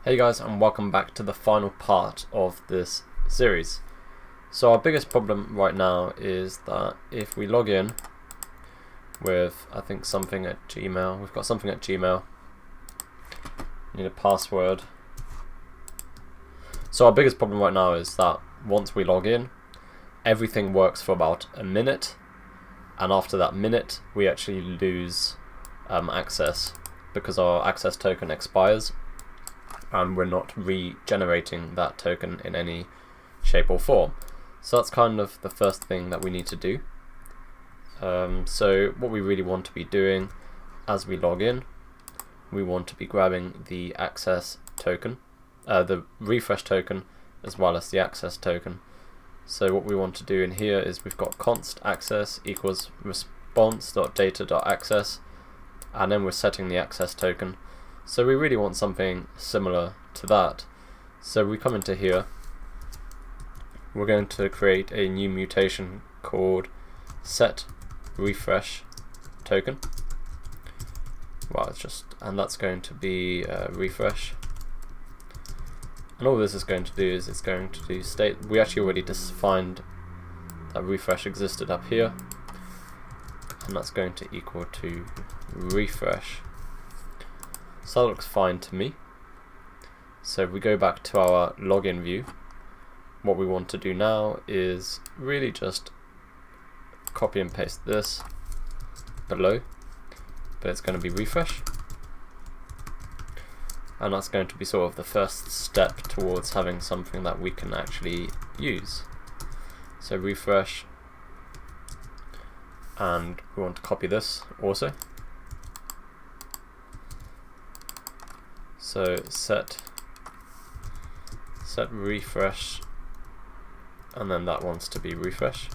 Hey guys, and welcome back to the final part of this series. So our biggest problem right now is that if we log in with, I think, something at Gmail, we've got something at Gmail, need a password. So our biggest problem right now is that once we log in, everything works for about a minute, and after that minute we actually lose access because our access token expires and we're not regenerating that token in any shape or form. So that's kind of the first thing that we need to do. So what we really want to be doing as we log in, we want to be grabbing the access token, the refresh token, as well as the access token. So what we want to do in here is we've got const access equals response.data.access, and then we're setting the access token. So we really want something similar to that. So we come into here, we're going to create a new mutation called set refresh token. Well, and that's going to be refresh. And all this is going to do is it's going to do state. We actually already defined that refresh existed up here, and that's going to equal to refresh. So that looks fine to me. So if we go back to our login view, what we want to do now is really just copy and paste this below, but it's going to be refresh, and that's going to be sort of the first step towards having something that we can actually use. So refresh, and we want to copy this also. So set refresh, and then that wants to be refresh.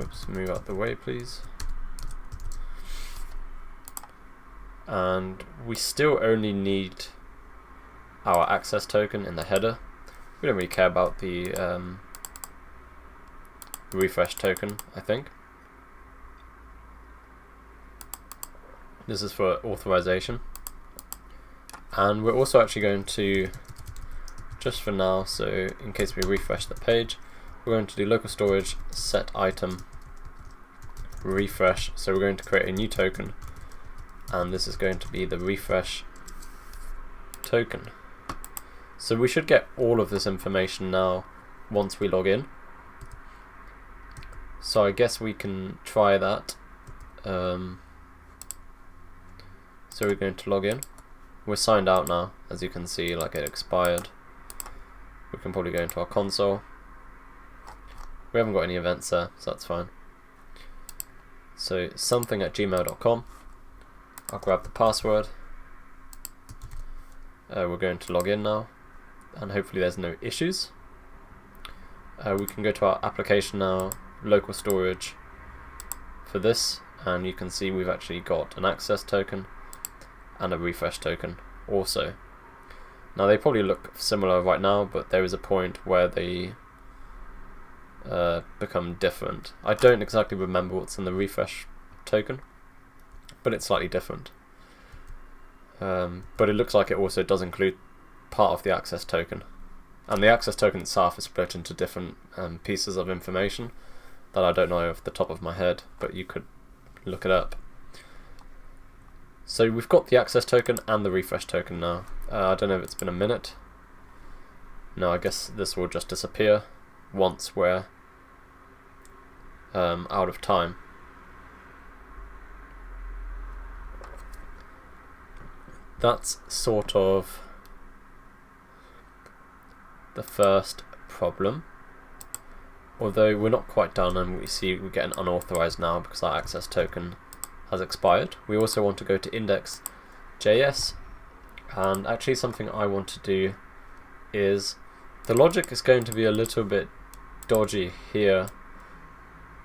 Oops, move out the way please. And we still only need our access token in the header. We don't really care about the refresh token, I think. This is for authorization. And we're also actually going to, just for now, so in case we refresh the page, we're going to do local storage set item refresh. So we're going to create a new token, and this is going to be the refresh token. So we should get all of this information now once we log in. So I guess we can try that. So we're going to log in. We're signed out now, as you can see, like it expired. We can probably go into our console. We haven't got any events there, so that's fine. So something at gmail.com. I'll grab the password. We're going to log in now, and hopefully there's no issues. We can go to our application now, local storage for this, and you can see we've actually got an access token and a refresh token also. Now they probably look similar right now, but there is a point where they become different. I don't exactly remember what's in the refresh token, but it's slightly different. But it looks like it also does include part of the access token, and the access token itself is split into different pieces of information that I don't know off the top of my head, but you could look it up. So we've got the access token and the refresh token now. I don't know if it's been a minute. No, I guess this will just disappear once we're out of time. That's sort of the first problem. Although we're not quite done, and we see we get an unauthorized now because our access token has expired. We also want to go to index.js, and actually something I want to do is, the logic is going to be a little bit dodgy here,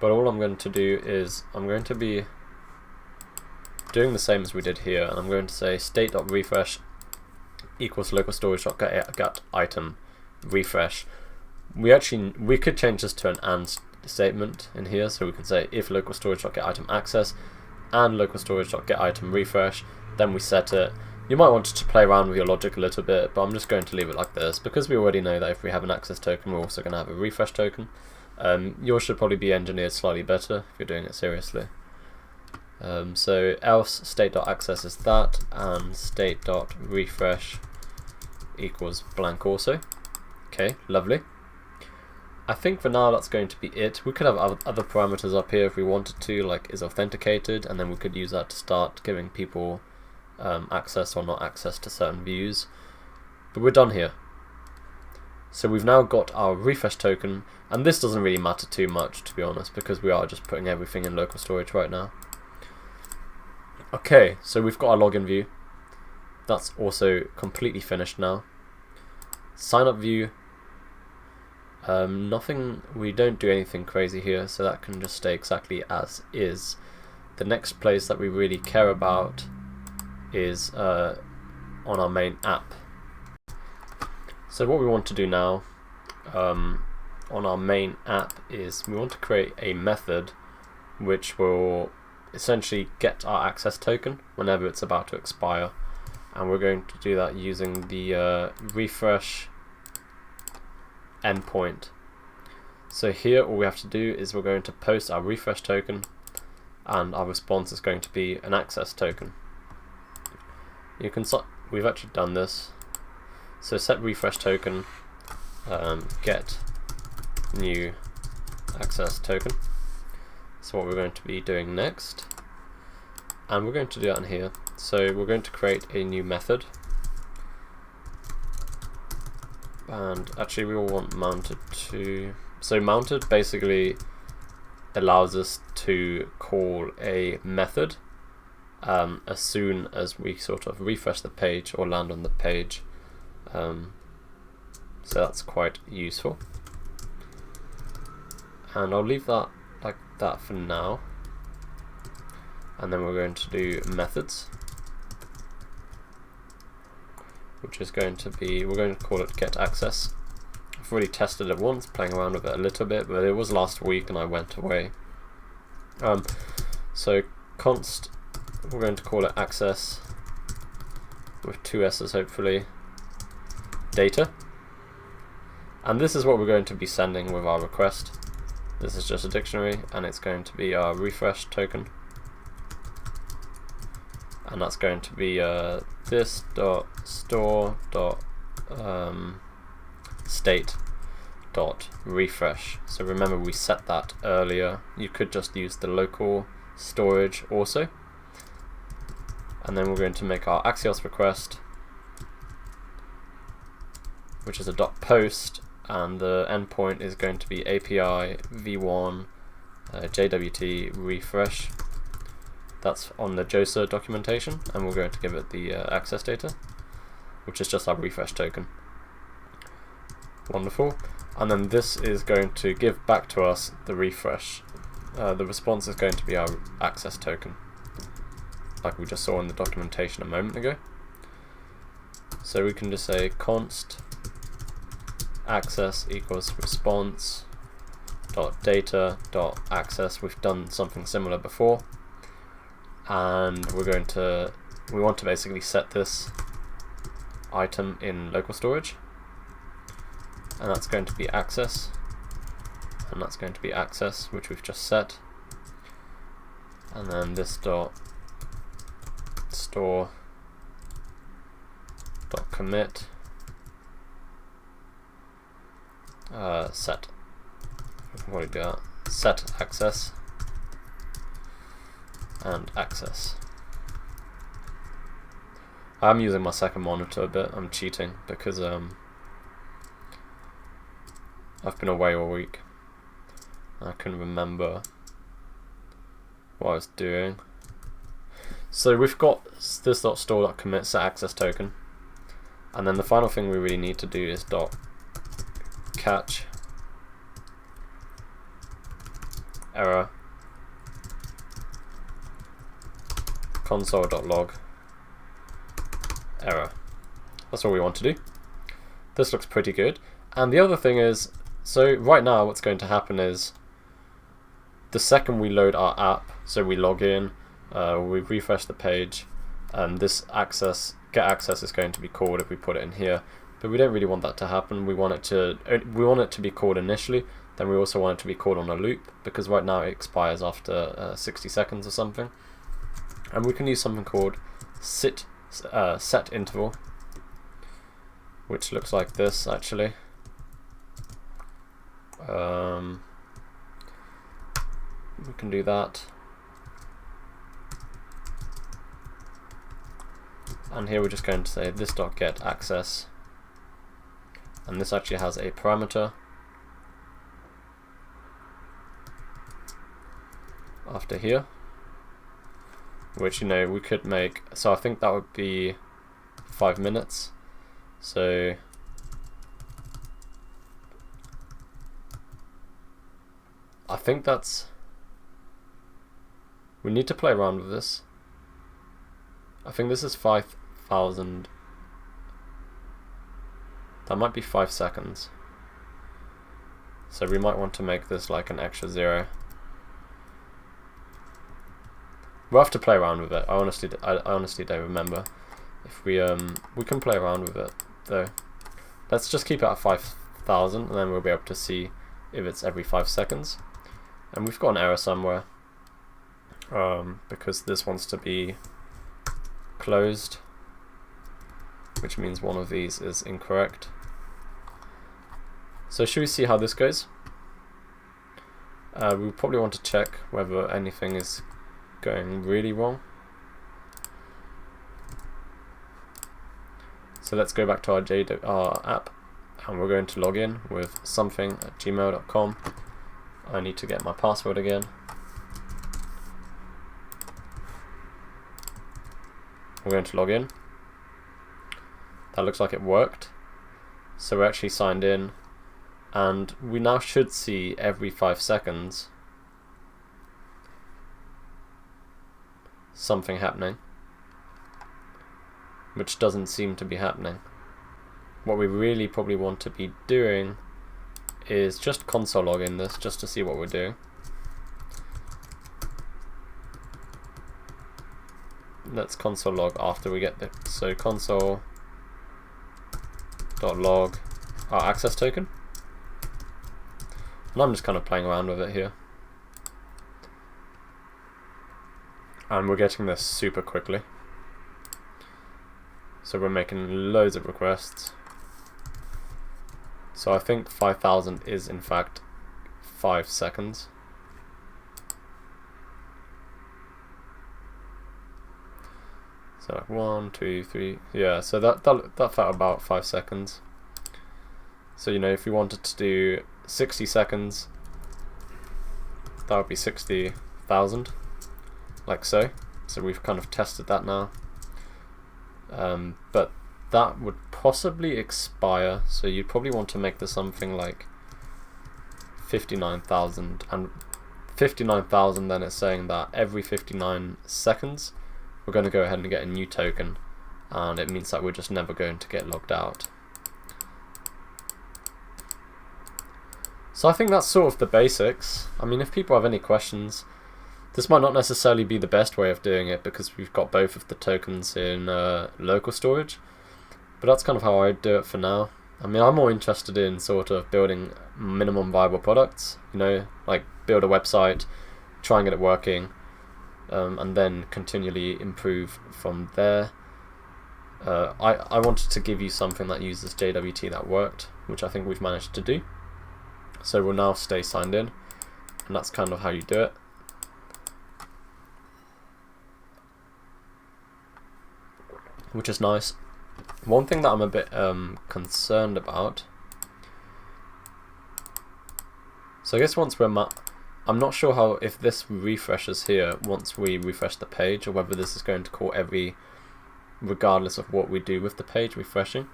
but all I'm going to do is I'm going to be doing the same as we did here, and I'm going to say state.refresh equals local storage.get item refresh. We could change this to an and statement in here, so we can say if local storage.get item access and local storage.get item refresh, then we set it, You might want to play around with your logic a little bit, but I'm just going to leave it like this because we already know that if we have an access token, we're also going to have a refresh token. Yours should probably be engineered slightly better if you're doing it seriously. So else state.access is that, and state.refresh equals blank also. Okay, lovely. I think for now that's going to be it. We could have other parameters up here if we wanted to, like is authenticated, and then we could use that to start giving people access or not access to certain views. But we're done here. So we've now got our refresh token, and this doesn't really matter too much, to be honest, because we are just putting everything in local storage right now. Okay, so we've got our login view. That's also completely finished now. Sign up view. We don't do anything crazy here, so that can just stay exactly as is. The next place that we really care about is on our main app. So what we want to do now on our main app is we want to create a method which will essentially get our access token whenever it's about to expire, and we're going to do that using the refresh endpoint. So here all we have to do is we're going to post our refresh token, and our response is going to be an access token. We've actually done this. So set refresh token get new access token. So what we're going to be doing next, and we're going to do that in here. So we're going to create a new method, and actually we will want mounted to. So mounted basically allows us to call a method as soon as we sort of refresh the page or land on the page. So that's quite useful, and I'll leave that like that for now, and then we're going to do methods, which is going to be, we're going to call it get access. I've already tested it once, playing around with it a little bit, but it was last week and I went away. So const, we're going to call it access with 2 S's hopefully, data, and this is what we're going to be sending with our request. This is just a dictionary, and it's going to be our refresh token, and that's going to be this.store.state.refresh. So remember we set that earlier. You could just use the local storage also, and then we're going to make our Axios request, which is a .post, and the endpoint is going to be API v1 JWT refresh. That's on the JWT documentation, and we're going to give it the access data, which is just our refresh token. Wonderful. And then this is going to give back to us the refresh. The response is going to be our access token, like we just saw in the documentation a moment ago. So we can just say const access equals response dot data dot access. We've done something similar before, and we want to basically set this item in local storage, and that's going to be access, and that's going to be access, which we've just set, and then this dot store dot commit set. We can probably do that. Set access and access. I'm using my second monitor a bit. I'm cheating because I've been away all week. I couldn't remember what I was doing. So we've got this .store.commit set access token, and then the final thing we really need to do is .catch error console.log error. That's all we want to do. This looks pretty good. And the other thing is, so right now what's going to happen is the second we load our app, so we log in, we refresh the page, this access get access is going to be called if we put it in here, but we don't really want that to happen. We want it to be called initially, then we also want it to be called on a loop, because right now it expires after 60 seconds or something. And we can use something called set interval, which looks like this actually. We can do that. And here we're just going to say this.get access, and this actually has a parameter after here, which, you know, we could make, so I think that would be 5 minutes. So I think that's, we need to play around with this. I think this is 5,000. That might be 5 seconds. So we might want to make this like an extra 0. We'll have to play around with it. I honestly don't remember. If we can play around with it though. Let's just keep it at 5,000, and then we'll be able to see if it's every 5 seconds. And we've got an error somewhere, because this wants to be closed, which means one of these is incorrect. So should we see how this goes? We probably want to check whether anything is going really wrong. So let's go back to our app, and we're going to log in with something@gmail.com. I need to get my password again. We're going to log in. That looks like it worked. So we're actually signed in, and we now should see every 5 seconds something happening, which doesn't seem to be happening. What we really probably want to be doing is just console log in this, just to see what we're doing. Let's console log after we get the, so console.log our access token, and I'm just kind of playing around with it here, and we're getting this super quickly. So we're making loads of requests. So I think 5,000 is in fact 5 seconds. So like 1, 2, 3, yeah. So that felt about 5 seconds. So, you know, if we wanted to do 60 seconds, that would be 60,000, like so. So we've kind of tested that now. But that would possibly expire, so you'd probably want to make this something like 59,000, and 59,000, then it's saying that every 59 seconds we're going to go ahead and get a new token, and it means that we're just never going to get logged out. So I think that's sort of the basics. I mean, if people have any questions, this might not necessarily be the best way of doing it, because we've got both of the tokens in local storage, but that's kind of how I do it for now. I mean, I'm more interested in sort of building minimum viable products, you know, like build a website, try and get it working, and then continually improve from there. I wanted to give you something that uses JWT that worked, which I think we've managed to do. So we'll now stay signed in, and that's kind of how you do it. Which is nice. One thing that I'm a bit concerned about, so I guess once we're I'm not sure how, if this refreshes here once we refresh the page, or whether this is going to call every, regardless of what we do with the page refreshing,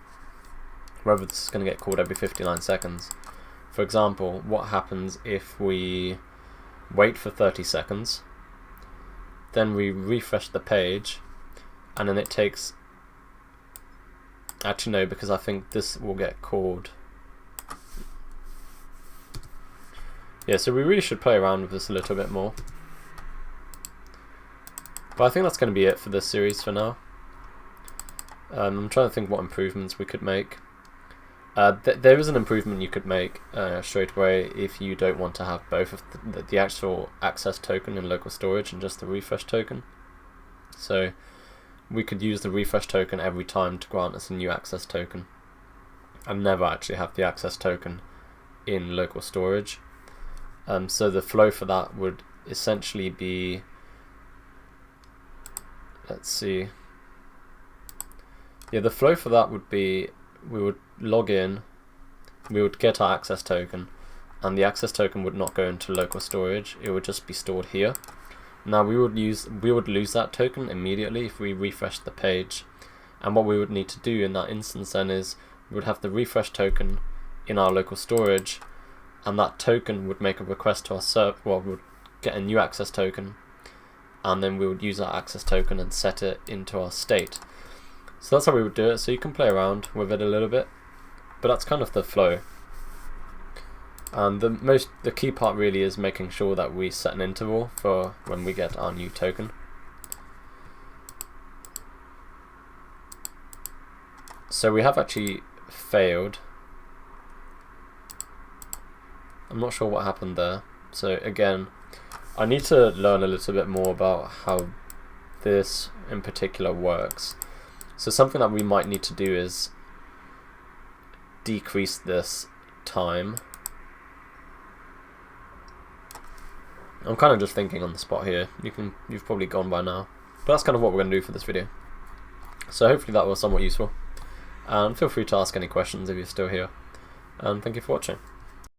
whether this is going to get called every 59 seconds. For example, what happens if we wait for 30 seconds, then we refresh the page, and then it takes, actually no, because I think this will get called. Yeah, so we really should play around with this a little bit more. But I think that's going to be it for this series for now. I'm trying to think what improvements we could make. There is an improvement you could make straight away if you don't want to have both of the actual access token in local storage and just the refresh token. So we could use the refresh token every time to grant us a new access token, and never actually have the access token in local storage. So the flow for that would essentially be, let's see, yeah, the flow for that would be, we would log in, we would get our access token, and the access token would not go into local storage, it would just be stored here. Now we would lose that token immediately if we refresh the page, and what we would need to do in that instance then is we would have the refresh token in our local storage, and that token would make a request to our server, well, we would get a new access token, and then we would use our access token and set it into our state. So that's how we would do it. So you can play around with it a little bit, but that's kind of the flow. And the key part really is making sure that we set an interval for when we get our new token. So we have actually failed. I'm not sure what happened there. So again, I need to learn a little bit more about how this in particular works. So something that we might need to do is decrease this time. I'm kind of just thinking on the spot here. You've probably gone by now, but that's kind of what we're going to do for this video. So hopefully that was somewhat useful, and feel free to ask any questions if you're still here, and thank you for watching.